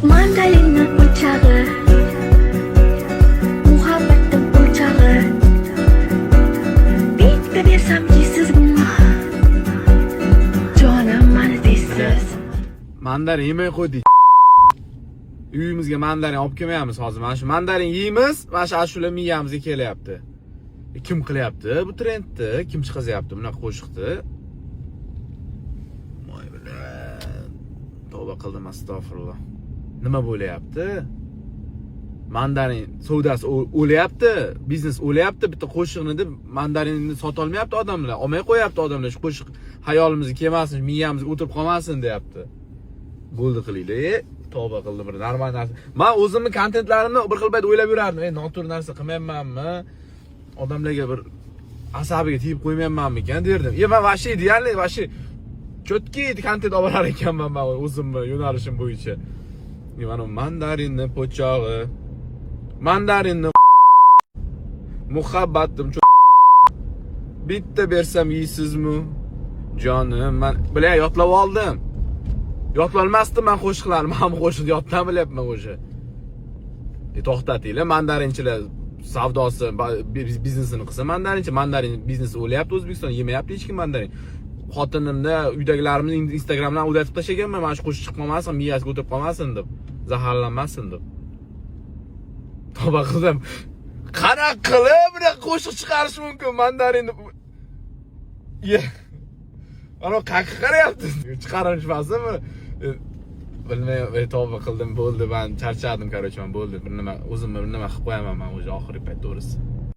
Mandarinni o'chag'i, muhabbatni o'chag'i. Bitta bersam deysizmi? Jonim mani deysiz. Mandarin yemay qo'ydik. Uyimizga mandarin olib kelmayapmiz hozir. Mana shu mandarin yeymiz, mana shu ashula miyamizga kelyapti. Kim qilyapti bu trendni? Kim chiqazyapti bunaqa qo'shiqni? Voy bilan. Tavba qildim, astag'firulloh. Nima bo'layapti? Mandarin savdosi o'layapti, biznes o'layapti, bitta qo'shiqni deb mandarinni sota olmayapti odamlar. Olmay qo'yapti odamlar, shu qo'shiq hayolimizga kelmasin, miyamizga o'tirib qolmasin deyapti. Bo'ldi qilaylik. Tavba qildim, bir normal narsa. Men o'zimning kontentlarimni bir xil payt o'ylab yurardim. Noto'g'ri narsa qilmayapmanmi? Odamlarga bir asabiga tegib qo'ymayapmanmikan derdim. Men vashi deyarli vashi chotki kontent olib borar ekanman men o'zimni yo'nalishim bo'yicha. Mana mandarinni po'chog'i, mandarinni muhabbatim bitta bersam yeysizmi? Jonim, men bilay yodlab oldim. Yodlolmasdim men qo'shiqlarni, men qo'shiqni yoddan bilyapman o'sha. To'xtatinglar, mandarinchilar savdosi, biznesini qilsa mandarin biznesi o'lyapti O'zbekistonda, yemayapti hech kim mandarin. Xotinimda uydagilarimni Instagramdan o'datib tashlaganman, mana shu qo'shiq chiqib qolmasin, miyasiga o'tirib qolmasin deb, zaharlanmasin deb. Tavba qildim. Qanaqa qilib bunaqa qo'shiq chiqarish mumkin mandarinni? Ana qayerga qarayapti? Chiqarishmasimi? Bilmay, tavba qildim, bo'ldi, men charchadim, короче, men bo'ldi. Bir nima o'zimni bir nima qilib qo'yaman men o'sha oxirgi payt to'g'risi.